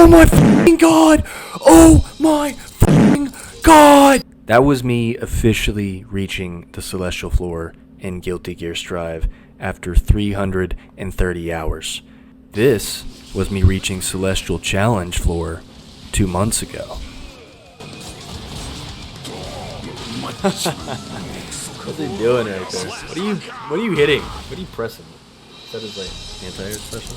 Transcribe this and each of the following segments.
Oh my f***ing god! Oh my f***ing god! That was me officially reaching the Celestial floor in Guilty Gear Strive after 330 hours. This was me reaching Celestial Challenge floor 2 months ago. What's he doing right there? What are you hitting? What are you pressing? Is that his anti-air special?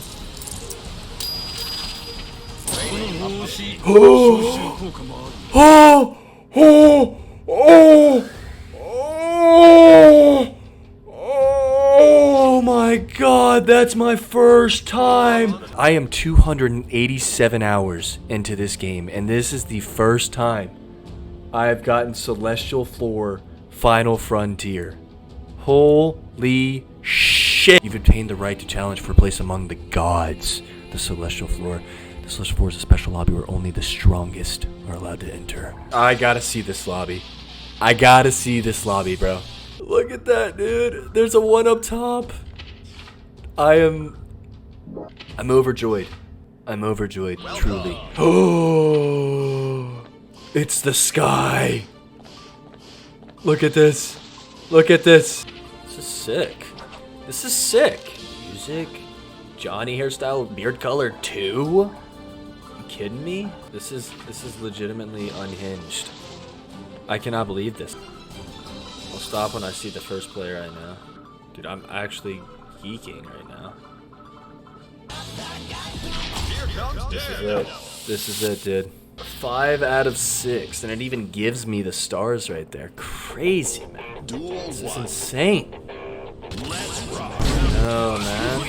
Oh my god, that's my first time! I am 287 hours into this game, and this is the first time I have gotten Celestial Floor Final Frontier. Holy shit! You've obtained the right to challenge for a place among the gods. The Celestial Floor. The Celestial Floor is a special lobby where only the strongest are allowed to enter. I gotta see this lobby. I gotta see this lobby, bro. Look at that, dude. There's a one up top. I'm overjoyed. I'm overjoyed, truly. Oh, it's the sky. Look at this. Look at this. This is sick. This is sick. Music, Johnny hairstyle, beard color too. You kidding me? This is legitimately unhinged. I cannot believe this. I'll stop when I see the first player I know. Dude, I'm actually geeking right now. This is it. This is it, dude. 5 out of 6, and it even gives me the stars right there. Crazy, man. This is insane. Oh, man.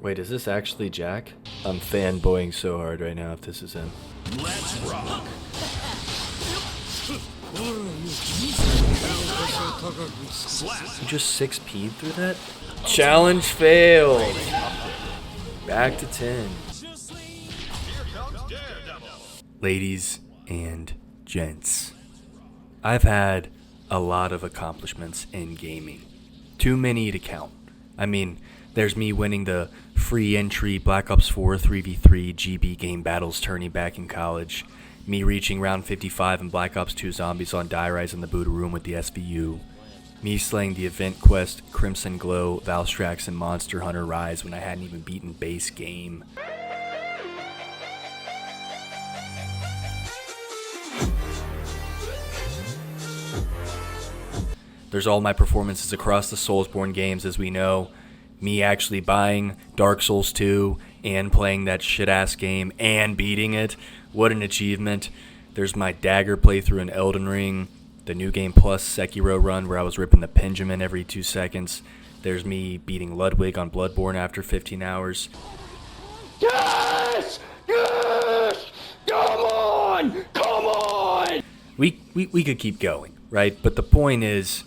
Wait, is this actually Jack? I'm fanboying so hard right now if this is him. Let's rock. You just 6P'd through that? Challenge failed. Back to 10. Ladies and gents, I've had a lot of accomplishments in gaming. Too many to count. I mean, there's me winning the free entry Black Ops 4 3v3 GB game battles tourney back in college. Me reaching round 55 in Black Ops 2 Zombies on Die Rise in the Buddha Room with the SVU. Me slaying the event quest Crimson Glow, Valstrax, and Monster Hunter Rise when I hadn't even beaten base game. There's all my performances across the Soulsborne games, as we know. Me actually buying Dark Souls 2 and playing that shit-ass game and beating it. What an achievement. There's my Dagger playthrough in Elden Ring. The New Game Plus Sekiro run where I was ripping the Pendulum every 2 seconds. There's me beating Ludwig on Bloodborne after 15 hours. Yes! Yes! Come on! Come on! We could keep going, right? But the point is,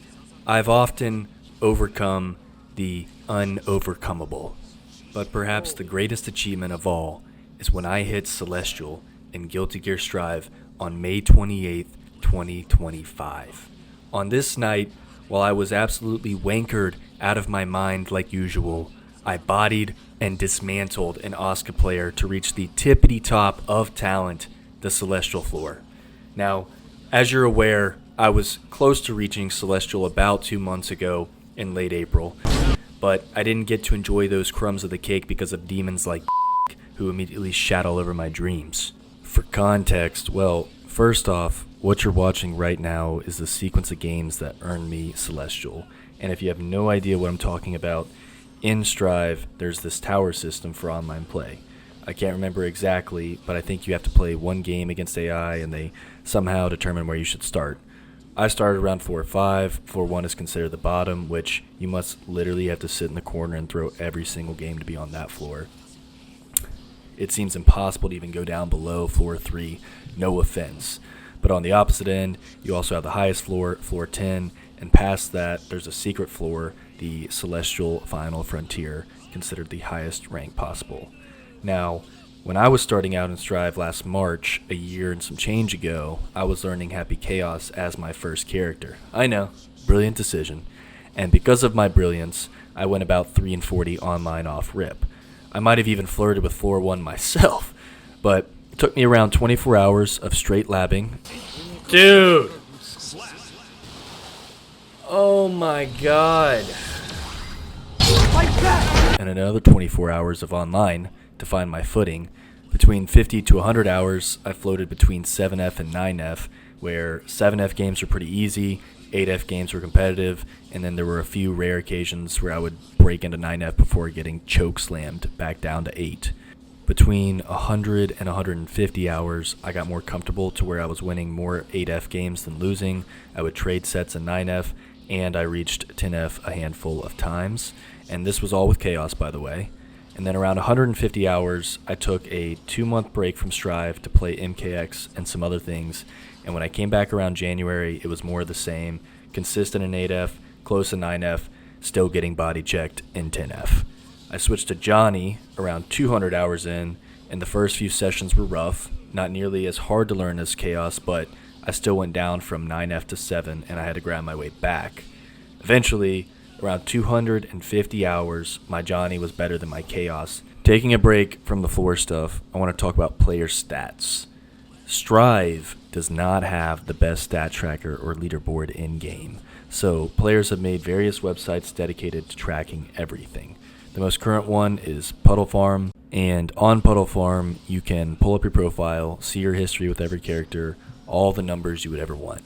I've often overcome the unovercomable. But perhaps the greatest achievement of all is when I hit Celestial in Guilty Gear Strive on May 28th, 2025. On this night, while I was absolutely wankered out of my mind like usual, I bodied and dismantled an Oscar player to reach the tippity top of talent, the Celestial floor. Now, as you're aware, I was close to reaching Celestial about 2 months ago in late April, but I didn't get to enjoy those crumbs of the cake because of demons like who immediately shat all over my dreams. For context, well, first off, what you're watching right now is the sequence of games that earned me Celestial. And if you have no idea what I'm talking about, in Strive, there's this tower system for online play. I can't remember exactly, but I think you have to play one game against AI and they somehow determine where you should start. I started around 4 or 5. 4-1 is considered the bottom, which you must literally have to sit in the corner and throw every single game to be on that floor. It seems impossible to even go down below floor 3, no offense. But on the opposite end, you also have the highest floor, floor 10, and past that, there's a secret floor, the Celestial Final Frontier, considered the highest rank possible. Now, when I was starting out in Strive last March, a year and some change ago, I was learning Happy Chaos as my first character. I know, brilliant decision. and because of my brilliance, I went about 3-40 online off rip. I might have even flirted with floor 1 myself, but it took me around 24 hours of straight labbing. Dude! Oh my god. And another 24 hours of online to find my footing. Between 50 to 100 hours, I floated between 7F and 9F, where 7F games were pretty easy, 8F games were competitive, and then there were a few rare occasions where I would break into 9F before getting choke slammed back down to 8. Between 100 and 150 hours, I got more comfortable to where I was winning more 8F games than losing. I would trade sets in 9F, and I reached 10F a handful of times. And this was all with Chaos, by the way. And then around 150 hours, I took a 2-month break from Strive to play MKX and some other things. And when I came back around January, it was more of the same. Consistent in 8F, close in 9F, still getting body checked in 10F. I switched to Johnny around 200 hours in, and the first few sessions were rough. Not nearly as hard to learn as Chaos, but I still went down from 9F to 7, and I had to grab my way back. Eventually, around 250 hours, my Johnny was better than my Chaos. Taking a break from the floor stuff, I want to talk about player stats. Strive does not have the best stat tracker or leaderboard in-game, so players have made various websites dedicated to tracking everything. The most current one is Puddle Farm, and on Puddle Farm, you can pull up your profile, see your history with every character, all the numbers you would ever want.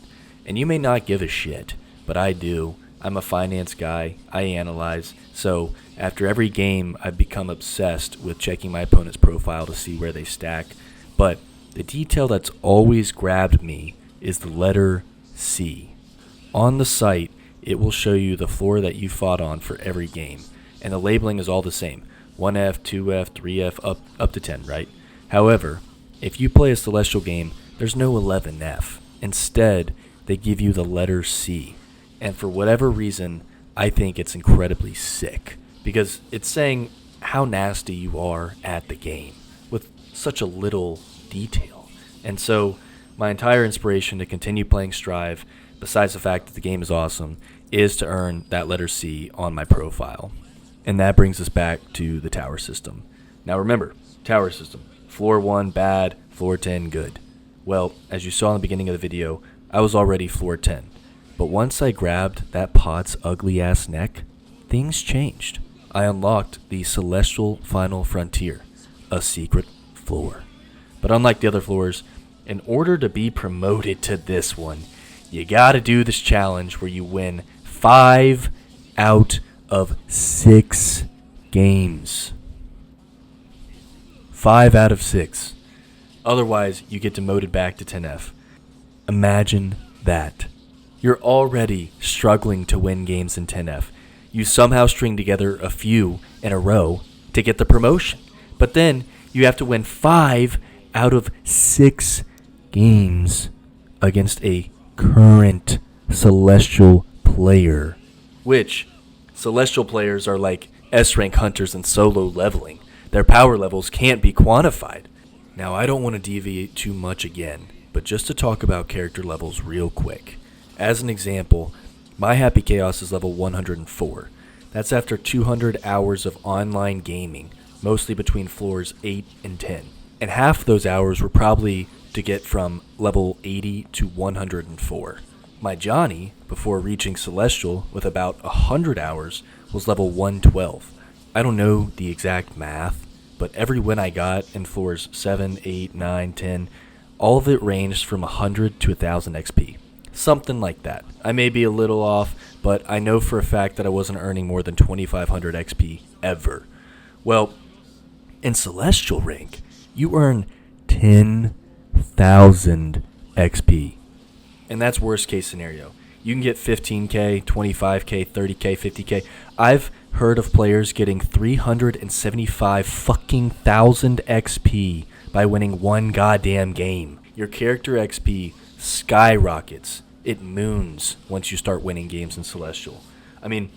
And you may not give a shit, but I do. I'm a finance guy, I analyze, so after every game I've become obsessed with checking my opponent's profile to see where they stack, but the detail that's always grabbed me is the letter C. On the site, it will show you the floor that you fought on for every game, and the labeling is all the same, 1F, 2F, 3F, up to 10, right? However, if you play a Celestial game, there's no 11F. Instead, they give you the letter C. And for whatever reason, I think it's incredibly sick, because it's saying how nasty you are at the game with such a little detail. And so my entire inspiration to continue playing Strive, besides the fact that the game is awesome, is to earn that letter C on my profile. And that brings us back to the tower system. Now remember, tower system, floor 1 bad, floor 10 good. Well, as you saw in the beginning of the video, I was already floor 10. But once I grabbed that pot's ugly ass neck, things changed. I unlocked the Celestial Final Frontier, a secret floor. But unlike the other floors, in order to be promoted to this one, you gotta do this challenge where you win 5 out of 6 games. 5 out of 6. Otherwise, you get demoted back to 10F. Imagine that. You're already struggling to win games in 10F. You somehow string together a few in a row to get the promotion. But then you have to win 5 out of 6 games against a current Celestial player. Which, Celestial players are like S-rank hunters in solo leveling. Their power levels can't be quantified. Now, I don't want to deviate too much again, but just to talk about character levels real quick. As an example, my Happy Chaos is level 104. That's after 200 hours of online gaming, mostly between floors 8 and 10. And half those hours were probably to get from level 80 to 104. My Johnny, before reaching Celestial with about 100 hours, was level 112. I don't know the exact math, but every win I got in floors 7, 8, 9, 10, all of it ranged from 100 to 1000 XP. Something like that. I may be a little off, but I know for a fact that I wasn't earning more than 2500 XP ever. Well, in Celestial rank, you earn 10,000 XP. And that's worst case scenario. You can get 15k, 25k, 30k, 50k. I've heard of players getting 375 fucking thousand XP by winning one goddamn game. Your character XP skyrockets. It moons once you start winning games in Celestial. I mean,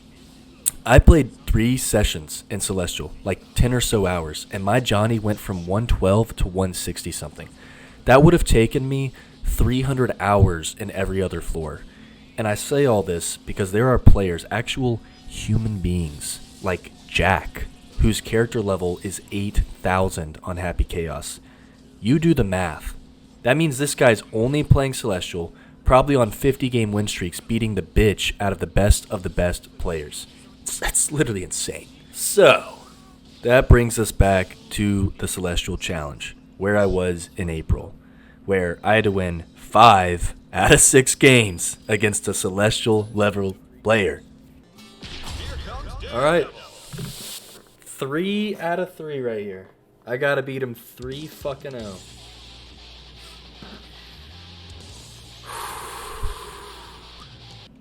I played 3 sessions in Celestial, like 10 or so hours, and my Johnny went from 112 to 160 something. That would have taken me 300 hours in every other floor. And I say all this because there are players, actual human beings, like Jack, whose character level is 8,000 on Happy Chaos. You do the math. That means this guy's only playing Celestial, probably on 50-game win streaks, beating the bitch out of the best players. That's literally insane. So, that brings us back to the Celestial Challenge, where I was in April, where I had to win 5 out of 6 games against a Celestial level player. Alright. 3 out of 3 right here. I gotta beat him 3-0.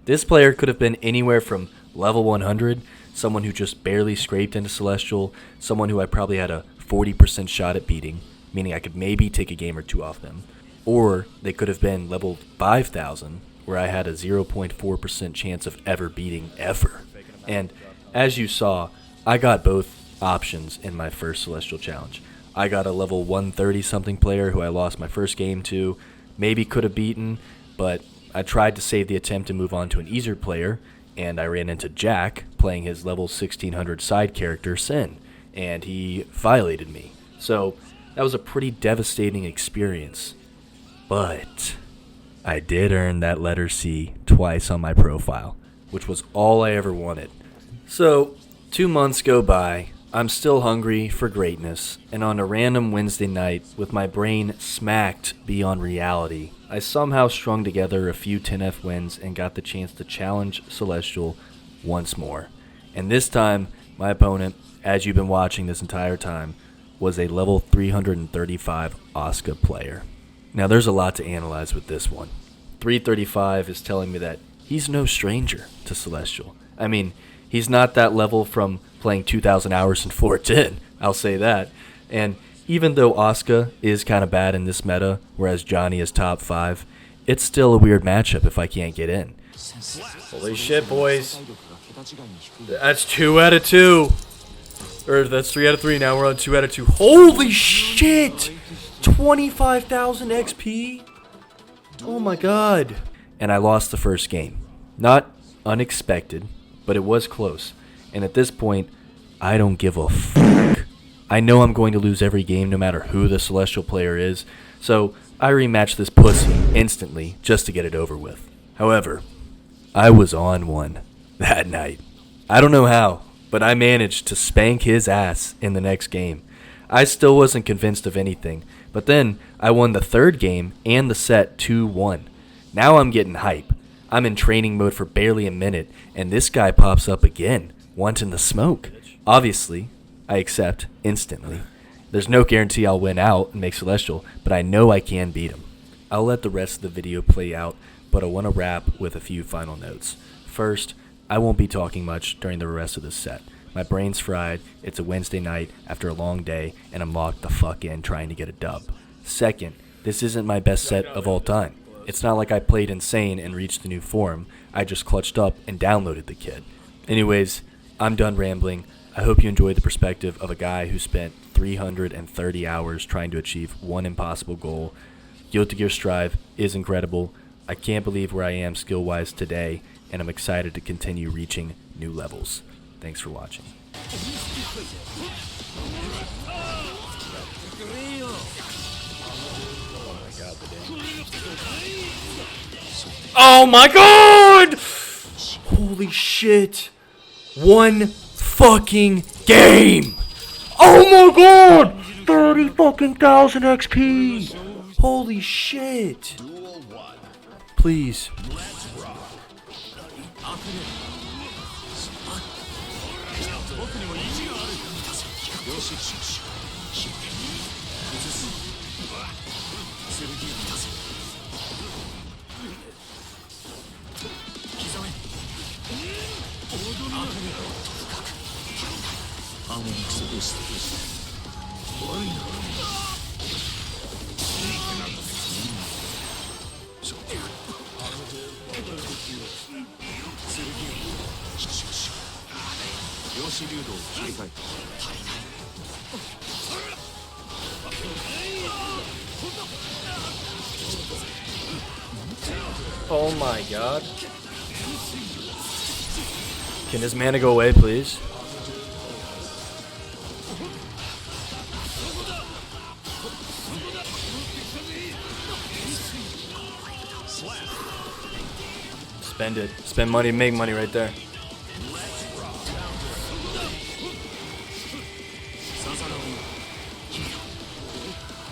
This player could have been anywhere from level 100, someone who just barely scraped into Celestial, someone who I probably had a 40% shot at beating, meaning I could maybe take a game or two off them. Or they could have been level 5,000, where I had a 0.4% chance of ever beating ever. And as you saw, I got both options in my first Celestial Challenge. I got a level 130 something player who I lost my first game to, maybe could have beaten, but I tried to save the attempt and move on to an easier player, and I ran into Jack playing his level 1600 side character, Sin, and he violated me. So that was a pretty devastating experience. But I did earn that letter C twice on my profile, which was all I ever wanted. So 2 months go by, I'm still hungry for greatness, and on a random Wednesday night, with my brain smacked beyond reality, I somehow strung together a few 10F wins and got the chance to challenge Celestial once more. And this time, my opponent, as you've been watching this entire time, was a level 335 Asuka player. Now there's a lot to analyze with this one. 335 is telling me that he's no stranger to Celestial. I mean, he's not that level from playing 2,000 hours in 410, I'll say that. And even though Asuka is kind of bad in this meta, whereas Johnny is top 5, it's still a weird matchup if I can't get in. Holy shit, boys. That's 2 out of 2. Or that's 3 out of 3. Now we're on 2 out of 2. Holy shit! 25,000 XP? Oh my god. And I lost the first game. Not unexpected, but it was close. And at this point, I don't give a fuck. I know I'm going to lose every game no matter who the Celestial player is, so I rematched this pussy instantly just to get it over with. However, I was on one that night. I don't know how, but I managed to spank his ass in the next game. I still wasn't convinced of anything, but then I won the third game and the set 2-1. Now I'm getting hype. I'm in training mode for barely a minute, and this guy pops up again, wanting the smoke. Obviously, I accept instantly. There's no guarantee I'll win out and make Celestial, but I know I can beat him. I'll let the rest of the video play out, but I want to wrap with a few final notes. First, I won't be talking much during the rest of this set. My brain's fried, it's a Wednesday night after a long day, and I'm locked the fuck in trying to get a dub. Second, this isn't my best set of all time. It's not like I played insane and reached a new form. I just clutched up and downloaded the kid. Anyways, I'm done rambling. I hope you enjoyed the perspective of a guy who spent 330 hours trying to achieve one impossible goal. Guilty Gear Strive is incredible. I can't believe where I am skill-wise today, and I'm excited to continue reaching new levels. Thanks for watching. Oh my god! Holy shit. One fucking game! Oh my god! 30,000 XP! Holy shit! Please. Oh my god. Can his mana go away, please? Spend it. Spend money, make money right there.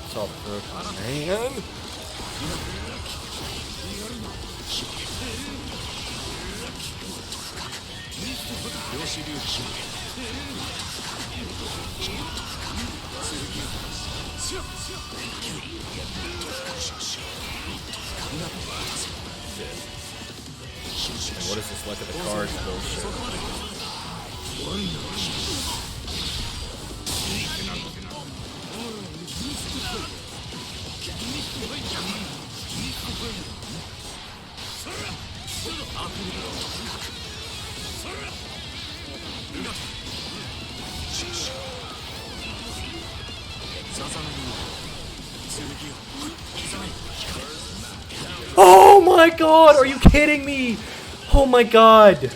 It's all broken, man. What is this luck of the cards bullshit? Oh my god, are you kidding me? Oh my god.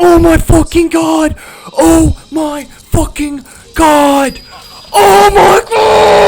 Oh my fucking god! Oh my fucking god! Oh my god!